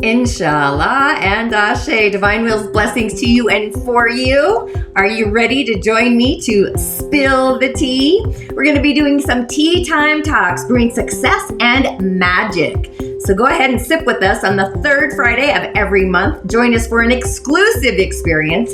Inshallah and Ashe, divine will's blessings to you and for you. Are you ready to join me to spill the tea? We're going to be doing some tea time talks, brewing success and magic. So go ahead and sip with us on the third Friday of every month. Join us for an exclusive experience.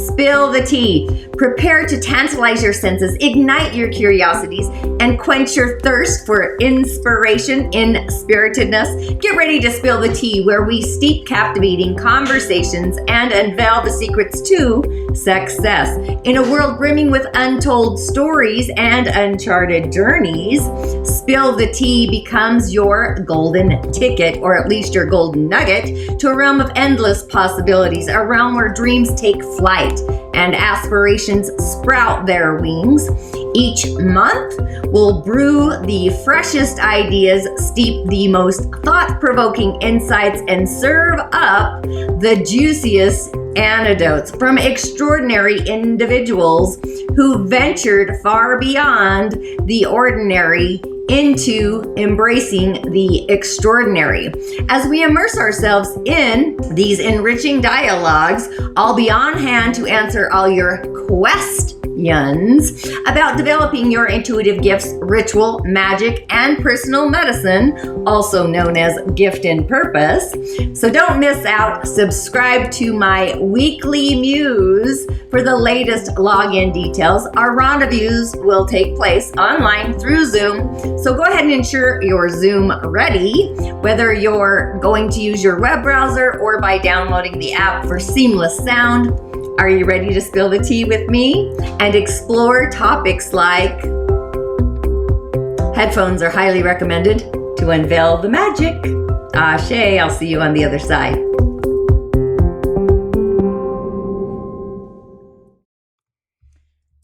Spill the tea. Prepare to tantalize your senses, ignite your curiosities, and quench your thirst for inspiration in spiritedness. Get ready to spill the tea, where we steep captivating conversations and unveil the secrets to success. In a world brimming with untold stories and uncharted journeys, Spill the Tea becomes your golden ticket, or at least your golden nugget, to a realm of endless possibilities, a realm where dreams take flight and aspirations sprout their wings. Each month, we'll brew the freshest ideas, steep the most thought-provoking insights, and serve up the juiciest anecdotes from extraordinary individuals who ventured far beyond the ordinary into embracing the extraordinary. As we immerse ourselves in these enriching dialogues, I'll be on hand to answer all your questions about developing your intuitive gifts, ritual, magic, and personal medicine, also known as gift and purpose. So don't miss out. Subscribe to my weekly muse for the latest login details. Our rendezvous will take place online through Zoom. So go ahead and ensure your Zoom ready, whether you're going to use your web browser or by downloading the app for seamless sound. Are you ready to spill the tea with me and explore topics like headphones are highly recommended to unveil the magic? Ashe, I'll see you on the other side.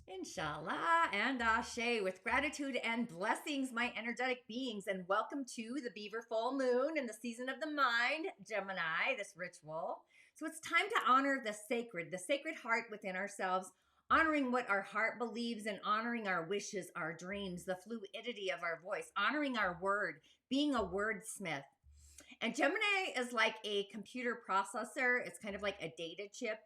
Inshallah and Ashe, with gratitude and blessings, my energetic beings, and welcome to the Beaver full moon in the season of the mind, Gemini, this ritual. So it's time to honor the sacred heart within ourselves, honoring what our heart believes and honoring our wishes, our dreams, the fluidity of our voice, honoring our word, being a wordsmith. And Gemini is like a computer processor. It's kind of like a data chip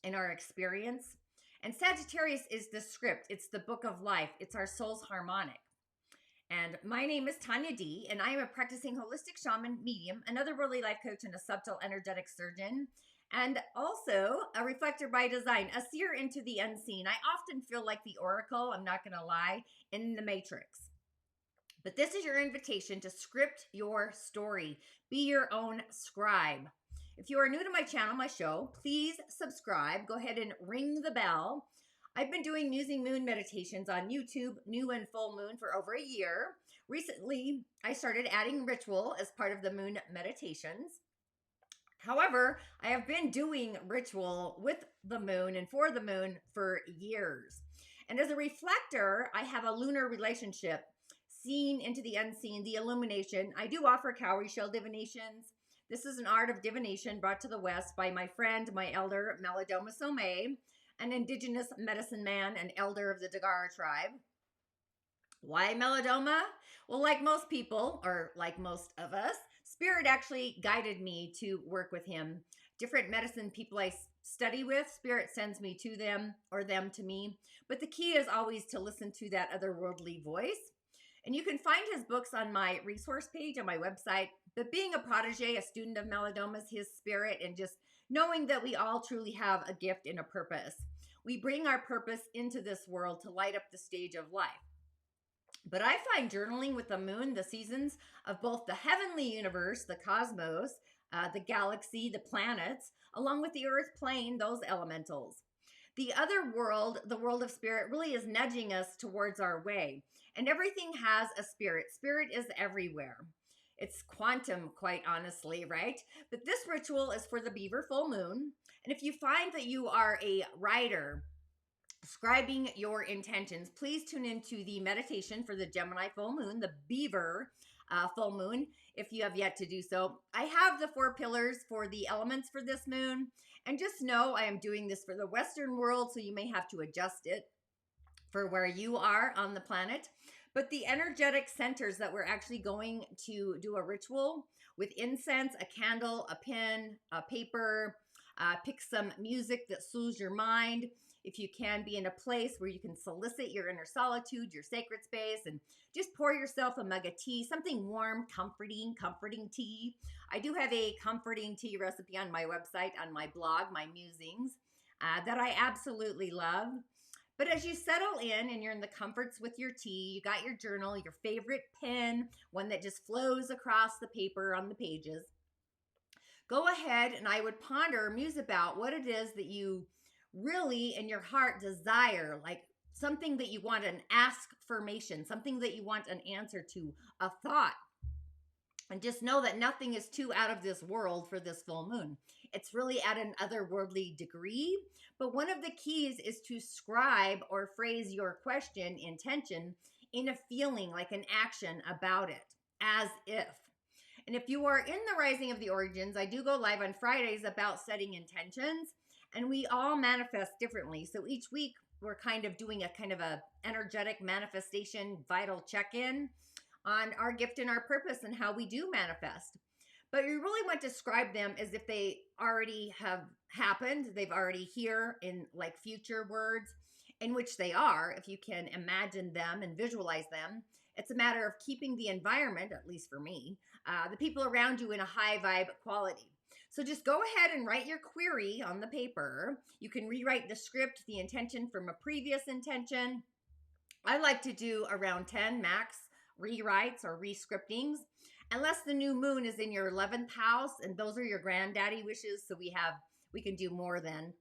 in our experience. And Sagittarius is the script. It's the book of life. It's our soul's harmonic. And my name is Tonya Dee, and I am a practicing holistic shaman, medium, another worldly life coach, and a subtle energetic surgeon. And also a reflector by design, a seer into the unseen. I often feel like the oracle, I'm not going to lie, in the Matrix. But this is your invitation to script your story. Be your own scribe. If you are new to my channel, my show, please subscribe. Go ahead and ring the bell. I've been doing musing moon meditations on YouTube, new and full moon, for over a year. Recently, I started adding ritual as part of the moon meditations. However, I have been doing ritual with the moon and for the moon for years. And as a reflector, I have a lunar relationship, seen into the unseen, the illumination. I do offer cowrie shell divinations. This is an art of divination brought to the West by my friend, my elder, Melodoma Somé, an indigenous medicine man and elder of the Dagara tribe. Why Melodoma? Well, like most people, or like most of us, Spirit actually guided me to work with him. Different medicine people I study with, Spirit sends me to them or them to me. But the key is always to listen to that otherworldly voice. And you can find his books on my resource page on my website. But being a protege, a student of Melodoma's, his spirit, and just knowing that we all truly have a gift and a purpose. We bring our purpose into this world to light up the stage of life. But I find journaling with the moon, the seasons of both the heavenly universe, the cosmos, the galaxy, the planets, along with the earth plane, those elementals. The other world, the world of spirit, really is nudging us towards our way. And everything has a spirit. Spirit is everywhere. It's quantum, quite honestly, right? But this ritual is for the Beaver full moon. And if you find that you are a writer, scribing your intentions, please tune into the meditation for the Gemini full moon, the Beaver full moon, if you have yet to do so. I have the 4 pillars for the elements for this moon. And just know I am doing this for the Western world, so you may have to adjust it for where you are on the planet. But the energetic centers that we're actually going to do a ritual with incense, a candle, a pen, a paper, pick some music that soothes your mind. If you can, be in a place where you can solicit your inner solitude, your sacred space, and just pour yourself a mug of tea, something warm, comforting tea. I do have a comforting tea recipe on my website, on my blog, my musings, that I absolutely love. But as you settle in and you're in the comforts with your tea, you got your journal, your favorite pen, one that just flows across the paper on the pages. Go ahead and I would ponder or muse about what it is that you really in your heart desire, like something that you want an ask-formation, something that you want an answer to, a thought. And just know that nothing is too out of this world for this full moon. It's really at an otherworldly degree. But one of the keys is to scribe or phrase your question, intention, in a feeling, like an action about it, as if. And if you are in the Rising of the Origins, I do go live on Fridays about setting intentions, and we all manifest differently. So each week we're kind of doing a kind of a energetic manifestation, vital check-in on our gift and our purpose and how we do manifest. But you really want to describe them as if they already have happened. They've already here in like future words, in which they are, if you can imagine them and visualize them. It's a matter of keeping the environment, at least for me, the people around you in a high vibe quality. So just go ahead and write your query on the paper. You can rewrite the script, the intention from a previous intention. I like to do around 10 max rewrites or rescriptings, unless the new moon is in your 11th house and those are your granddaddy wishes. So we can do more then.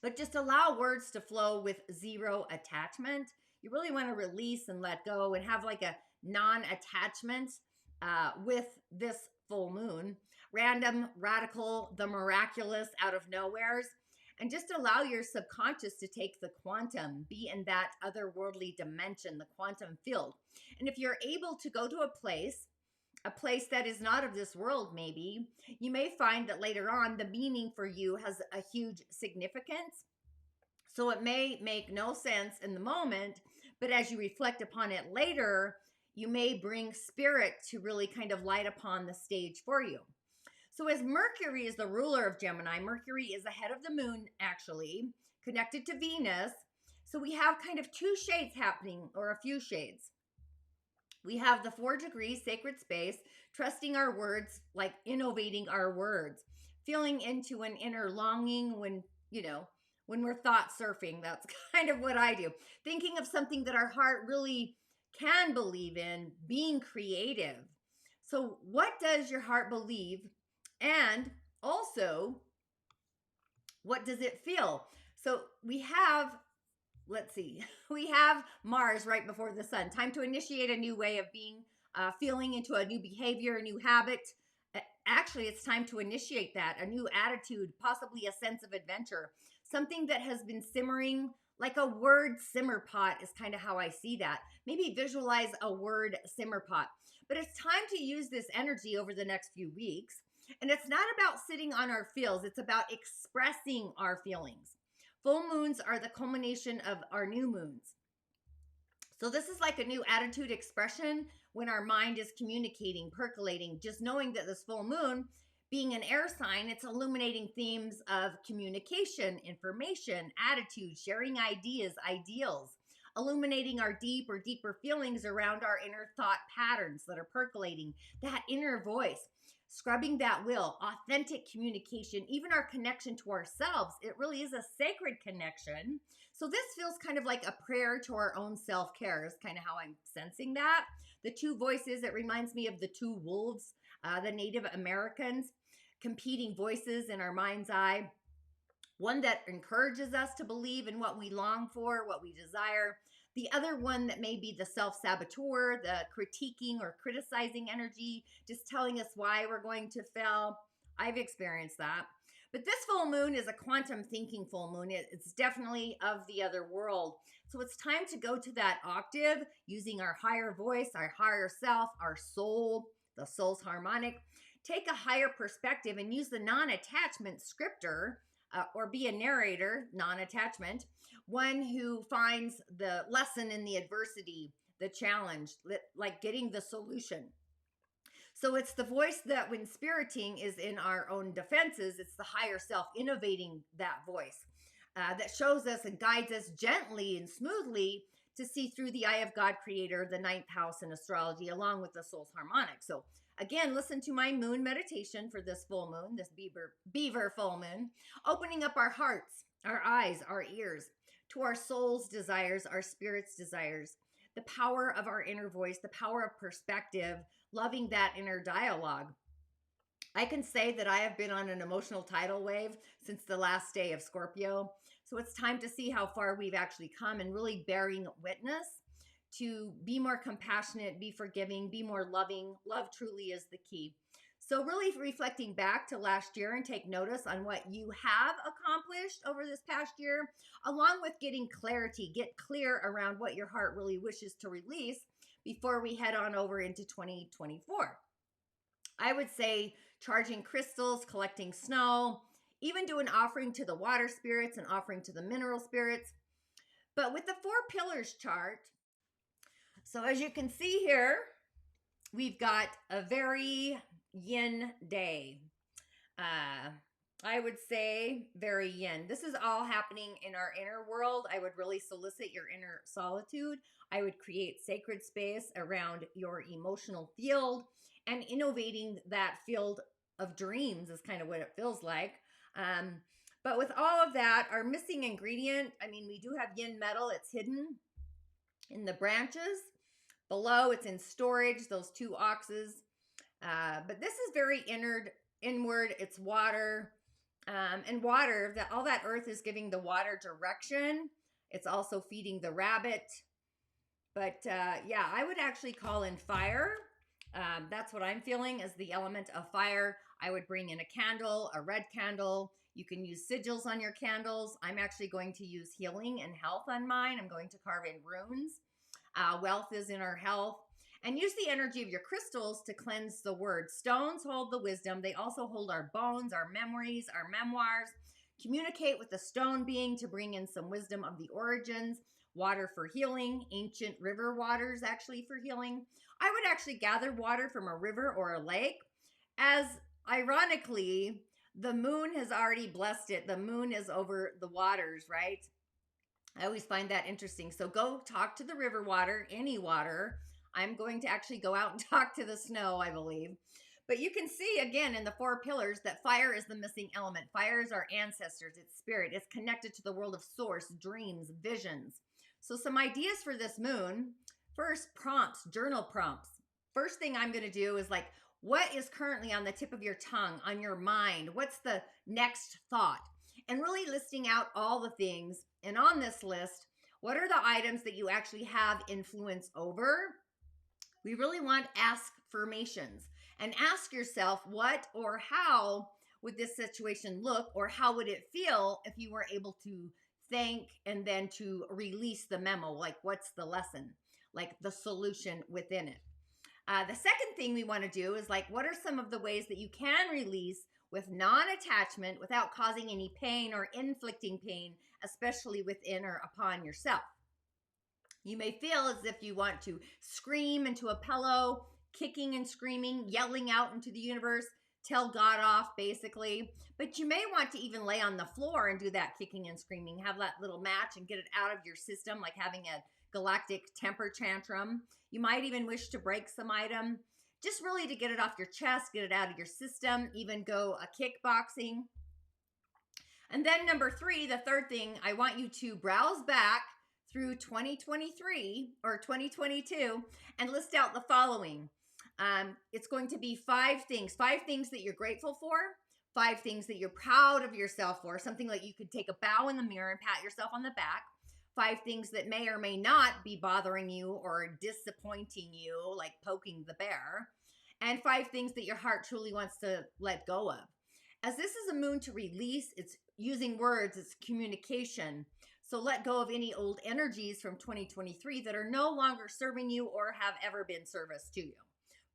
But just allow words to flow with zero attachment. You really want to release and let go and have like a non-attachment with this full moon. Random, radical, the miraculous, out of nowheres. And just allow your subconscious to take the quantum, be in that otherworldly dimension, the quantum field. And if you're able to go to a place that is not of this world, maybe, you may find that later on the meaning for you has a huge significance. So it may make no sense in the moment, but as you reflect upon it later, you may bring spirit to really kind of light upon the stage for you. So as Mercury is the ruler of Gemini, Mercury is ahead of the moon, actually, connected to Venus. So we have kind of two shades happening, or a few shades. We have the 4 degrees sacred space, trusting our words, like innovating our words, feeling into an inner longing when we're thought surfing. That's kind of what I do. Thinking of something that our heart really can believe in, being creative. So what does your heart believe? And also, what does it feel? So we have, let's see, we have Mars right before the sun. Time to initiate a new way of being, feeling into a new behavior, a new habit. Actually, it's time to initiate that, a new attitude, possibly a sense of adventure. Something that has been simmering, like a word simmer pot is kind of how I see that. Maybe visualize a word simmer pot. But it's time to use this energy over the next few weeks. And it's not about sitting on our feels. It's about expressing our feelings. Full moons are the culmination of our new moons. So this is like a new attitude expression when our mind is communicating, percolating, just knowing that this full moon, being an air sign, it's illuminating themes of communication, information, attitude, sharing ideas, ideals, illuminating our deeper feelings around our inner thought patterns that are percolating, that inner voice, scrubbing that will, authentic communication, even our connection to ourselves. It really is a sacred connection. So this feels kind of like a prayer to our own self-care is kind of how I'm sensing that. The two voices, it reminds me of the two wolves, the Native Americans, competing voices in our mind's eye. One that encourages us to believe in what we long for, what we desire. The other one that may be the self-saboteur, the critiquing or criticizing energy, just telling us why we're going to fail. I've experienced that. But this full moon is a quantum thinking full moon. It's definitely of the other world. So it's time to go to that octave using our higher voice, our higher self, our soul, the soul's harmonic. Take a higher perspective and use the non-attachment scripter or be a narrator, non-attachment, one who finds the lesson in the adversity, the challenge, like getting the solution. So it's the voice that when spiriting is in our own defenses, it's the higher self innovating that voice that shows us and guides us gently and smoothly to see through the eye of God creator, the ninth house in astrology, along with the soul's harmonic. So again, listen to my moon meditation for this full moon, this Beaver full moon, opening up our hearts, our eyes, our ears to our soul's desires, our spirit's desires, the power of our inner voice, the power of perspective, loving that inner dialogue. I can say that I have been on an emotional tidal wave since the last day of Scorpio. So it's time to see how far we've actually come and really bearing witness to be more compassionate, be forgiving, be more loving. Love truly is the key. So really reflecting back to last year and take notice on what you have accomplished over this past year, along with getting clarity, get clear around what your heart really wishes to release before we head on over into 2024. I would say charging crystals, collecting snow, even do an offering to the water spirits, an offering to the mineral spirits. But with the 4 pillars chart, so as you can see here, we've got a very yin day. I would say very yin. This is all happening in our inner world. I would really solicit your inner solitude. I would create sacred space around your emotional field and innovating that field of dreams is kind of what it feels like. But with all of that, our missing ingredient, I mean, we do have yin metal. It's hidden in the branches. Below, it's in storage, those 2 oxes. But this is very inward. It's water. And water, all that earth is giving the water direction. It's also feeding the rabbit. But yeah, I would actually call in fire. That's what I'm feeling as the element of fire. I would bring in a candle, a red candle. You can use sigils on your candles. I'm actually going to use healing and health on mine. I'm going to carve in runes. Wealth is in our health. And use the energy of your crystals to cleanse the word. Stones hold the wisdom. They also hold our bones, our memories, our memoirs. Communicate with the stone being to bring in some wisdom of the origins. Water for healing. Ancient river waters actually for healing. I would actually gather water from a river or a lake, as ironically, the moon has already blessed it. The moon is over the waters, right? I always find that interesting. So go talk to the river water, any water. I'm going to actually go out and talk to the snow, I believe. But you can see again in the 4 pillars that fire is the missing element. Fire is our ancestors, it's spirit. It's connected to the world of source, dreams, visions. So some ideas for this moon. First, prompts, journal prompts. First thing I'm going to do is like, what is currently on the tip of your tongue, on your mind? What's the next thought? And really listing out all the things. And on this list, what are the items that you actually have influence over? We really want affirmations. And ask yourself, what or how would this situation look, or how would it feel if you were able to thank and then to release the memo? Like, what's the lesson? Like the solution within it. The second thing we want to do is like, what are some of the ways that you can release with non-attachment without causing any pain or inflicting pain, especially within or upon yourself? You may feel as if you want to scream into a pillow, kicking and screaming, yelling out into the universe, tell God off basically. But you may want to even lay on the floor and do that kicking and screaming, have that little match and get it out of your system, like having a galactic temper tantrum. You might even wish to break some item, just really to get it off your chest, get it out of your system, even go a kickboxing. And then number 3, the third thing, I want you to browse back through 2023 or 2022 and list out the following. It's going to be 5 things that you're grateful for, 5 things that you're proud of yourself for, something like you could take a bow in the mirror and pat yourself on the back, 5 things that may or may not be bothering you or disappointing you, like poking the bear, and 5 things that your heart truly wants to let go of. As this is a moon to release, it's using words, it's communication. So let go of any old energies from 2023 that are no longer serving you or have ever been service to you.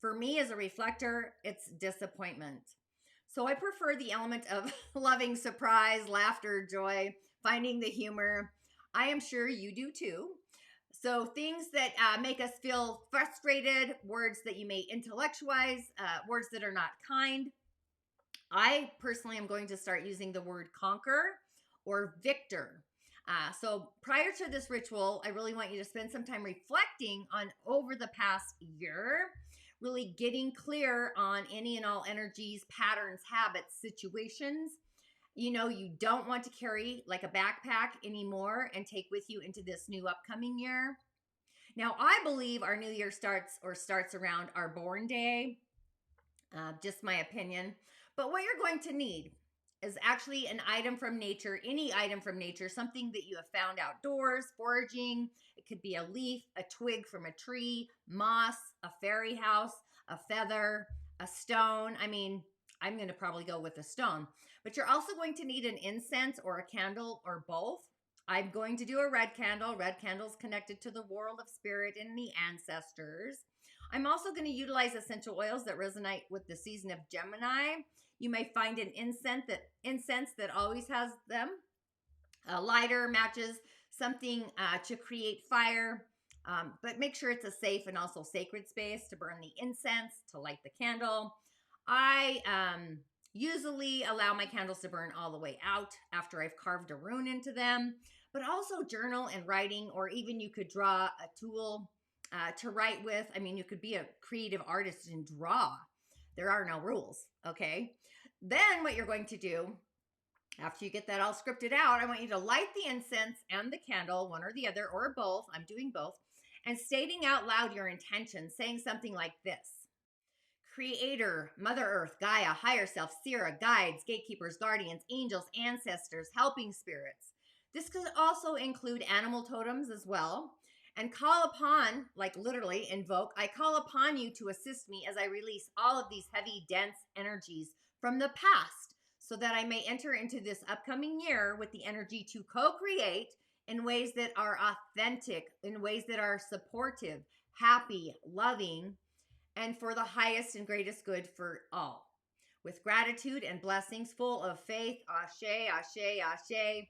For me as a reflector, it's disappointment. So I prefer the element of loving surprise, laughter, joy, finding the humor. I am sure you do too. So things that make us feel frustrated, words that you may intellectualize, words that are not kind. I personally am going to start using the word conquer or victor. So prior to this ritual, I really want you to spend some time reflecting on over the past year, really getting clear on any and all energies, patterns, habits, situations. You don't want to carry like a backpack anymore and take with you into this new upcoming year. Now, I believe our new year starts around our born day. Just my opinion. But what you're going to need is actually an item from nature, any item from nature, something that you have found outdoors, foraging. It could be a leaf, a twig from a tree, moss, a fairy house, a feather, a stone. I mean, I'm going to probably go with a stone. But you're also going to need an incense or a candle or both. I'm going to do a red candle. Red candles connected to the world of spirit and the ancestors. I'm also going to utilize essential oils that resonate with the season of Gemini. You may find an incense that always has them, a lighter, matches, something to create fire. But make sure it's a safe and also sacred space to burn the incense, to light the candle. I usually allow my candles to burn all the way out after I've carved a rune into them, but also journal and writing, or even you could draw a tool to write with. I mean, you could be a creative artist and draw. There are no rules, okay? Then what you're going to do, after you get that all scripted out, I want you to light the incense and the candle, one or the other, or both. I'm doing both. And stating out loud your intention, saying something like this. Creator, Mother Earth, Gaia, Higher Self, Sira, guides, gatekeepers, guardians, angels, ancestors, helping spirits. This could also include animal totems as well. And call upon, like literally invoke, I call upon you to assist me as I release all of these heavy, dense energies from the past so that I may enter into this upcoming year with the energy to co-create in ways that are authentic, in ways that are supportive, happy, loving, and for the highest and greatest good for all. With gratitude and blessings, full of faith, ashe, ashe, ashe.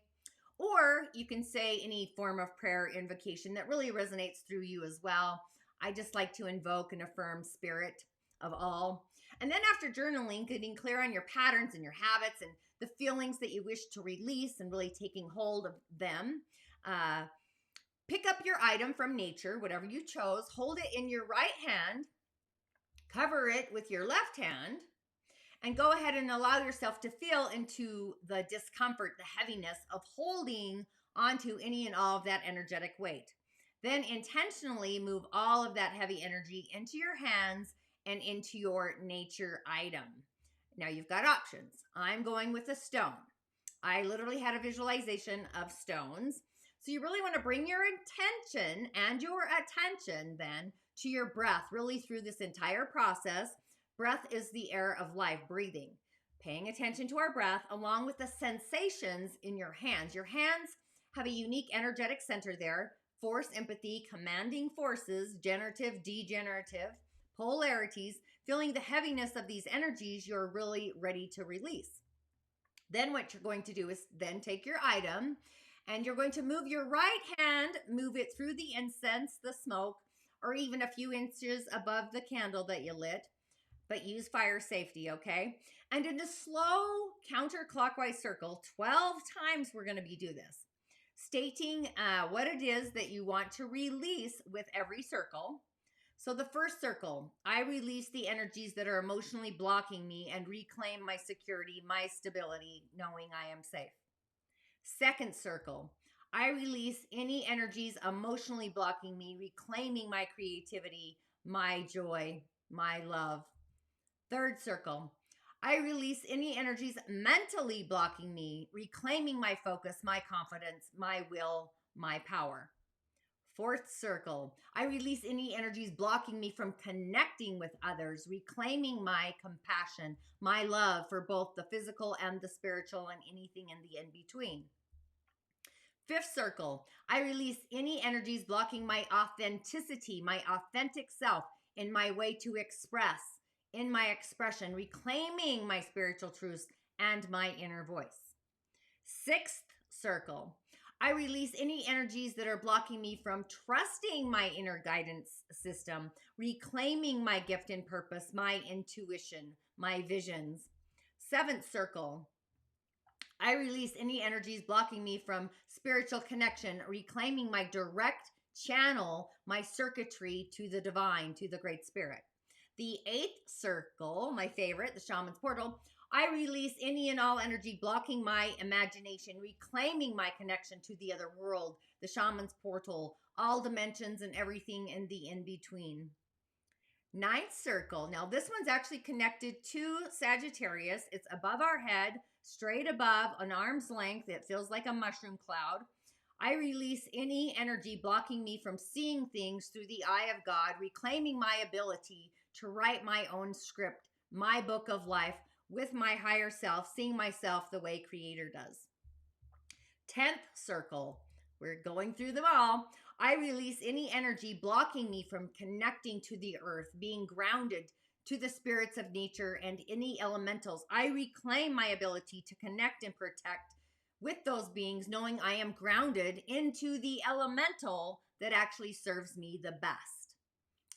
Or you can say any form of prayer invocation that really resonates through you as well. I just like to invoke and affirm spirit of all. And then after journaling, getting clear on your patterns and your habits and the feelings that you wish to release and really taking hold of them, pick up your item from nature, whatever you chose, hold it in your right hand, cover it with your left hand, and go ahead and allow yourself to feel into the discomfort, the heaviness of holding onto any and all of that energetic weight. Then intentionally move all of that heavy energy into your hands and into your nature item. Now you've got options. I'm going with a stone. I literally had a visualization of stones. So you really want to bring your intention and your attention then to your breath, really through this entire process. Breath is the air of life, breathing. Paying attention to our breath along with the sensations in your hands. Your hands have a unique energetic center there. Force, empathy, commanding forces, generative, degenerative, polarities. Feeling the heaviness of these energies, you're really ready to release. Then what you're going to do is then take your item and you're going to move your right hand, move it through the incense, the smoke, or even a few inches above the candle that you lit. But use fire safety, okay? And in a slow counterclockwise circle, 12 times we're going to do this, stating what it is that you want to release with every circle. So the first circle, I release the energies that are emotionally blocking me and reclaim my security, my stability, knowing I am safe. Second circle, I release any energies emotionally blocking me, reclaiming my creativity, my joy, my love. Third circle, I release any energies mentally blocking me, reclaiming my focus, my confidence, my will, my power. Fourth circle, I release any energies blocking me from connecting with others, reclaiming my compassion, my love for both the physical and the spiritual and anything in the in-between. Fifth circle, I release any energies blocking my authenticity, my authentic self in my way to express, in my expression, reclaiming my spiritual truths and my inner voice. Sixth circle, I release any energies that are blocking me from trusting my inner guidance system, reclaiming my gift and purpose, my intuition, my visions. Seventh circle, I release any energies blocking me from spiritual connection, reclaiming my direct channel, my circuitry to the divine, to the great spirit. The eighth circle, my favorite, the shaman's portal, I release any and all energy blocking my imagination, reclaiming my connection to the other world, the shaman's portal, all dimensions and everything in the in between. Ninth circle. Now, this one's actually connected to Sagittarius. It's above our head, straight above, an arm's length. It feels like a mushroom cloud. I release any energy blocking me from seeing things through the eye of God, reclaiming my ability to write my own script, my book of life with my higher self, seeing myself the way Creator does. 10th circle. We're going through them all. I release any energy blocking me from connecting to the earth, being grounded to the spirits of nature and any elementals. I reclaim my ability to connect and protect with those beings, knowing I am grounded into the elemental that actually serves me the best.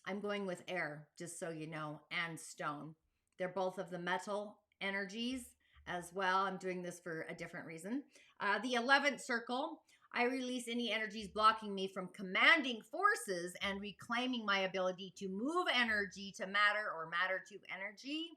I'm going with air, just so you know, and stone. They're both of the metal energies as well. I'm doing this for a different reason. The 11th circle, I release any energies blocking me from commanding forces and reclaiming my ability to move energy to matter or matter to energy.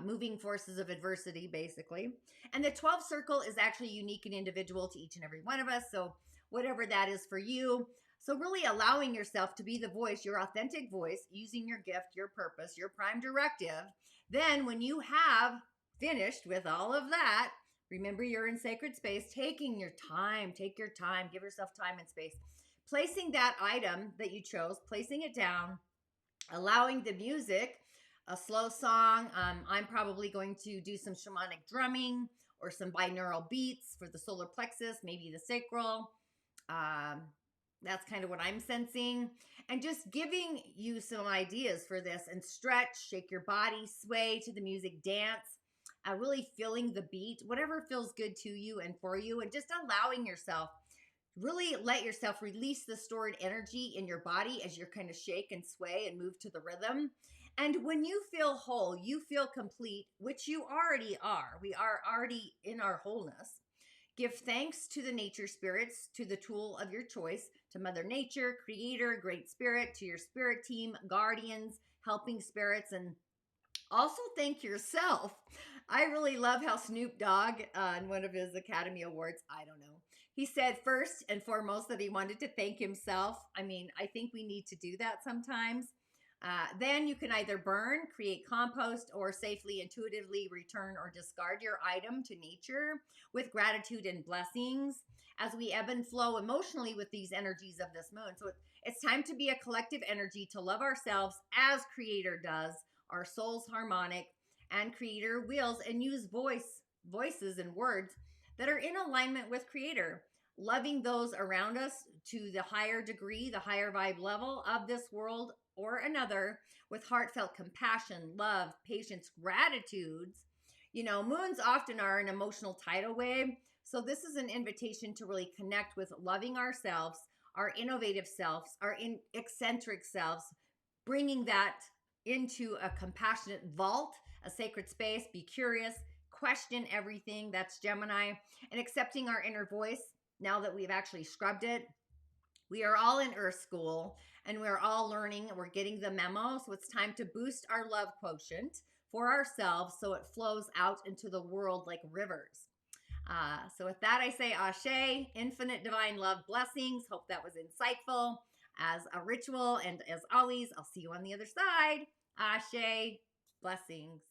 Moving forces of adversity, basically. And the 12th circle is actually unique and individual to each and every one of us. So whatever that is for you. So really allowing yourself to be the voice, your authentic voice, using your gift, your purpose, your prime directive. Then when you have finished with all of that, remember you're in sacred space, taking your time, take your time, give yourself time and space. Placing that item that you chose, placing it down, allowing the music, a slow song. I'm probably going to do some shamanic drumming or some binaural beats for the solar plexus, maybe the sacral. That's kind of what I'm sensing. And just giving you some ideas for this, and stretch, shake your body, sway to the music, dance, really feeling the beat, whatever feels good to you and for you, and just allowing yourself, really let yourself release the stored energy in your body as you're kind of shake and sway and move to the rhythm. And when you feel whole, you feel complete, which you already are. We are already in our wholeness. Give thanks to the nature spirits, to the tool of your choice, to Mother Nature, Creator, Great Spirit, to your spirit team, guardians, helping spirits, and also thank yourself. I really love how Snoop Dogg, in one of his Academy Awards, I don't know, he said first and foremost that he wanted to thank himself. I mean, I think we need to do that sometimes. Then you can either burn, create compost, or safely, intuitively return or discard your item to nature with gratitude and blessings as we ebb and flow emotionally with these energies of this moon. So it's time to be a collective energy to love ourselves as Creator does, our soul's harmonic, and Creator wills, and use voices and words that are in alignment with Creator, loving those around us to the higher degree, the higher vibe level of this world or another, with heartfelt compassion, love, patience, gratitudes. You know, moons often are an emotional tidal wave. So this is an invitation to really connect with loving ourselves, our innovative selves, our eccentric selves, bringing that into a compassionate vault, a sacred space. Be curious, question everything. That's Gemini. And accepting our inner voice now that we've actually scrubbed it. We are all in Earth School, and we're all learning. We're getting the memo. So it's time to boost our love quotient for ourselves so it flows out into the world like rivers. So with that, I say Ashe, infinite divine love, blessings. Hope that was insightful as a ritual. And as always, I'll see you on the other side. Ashe, blessings.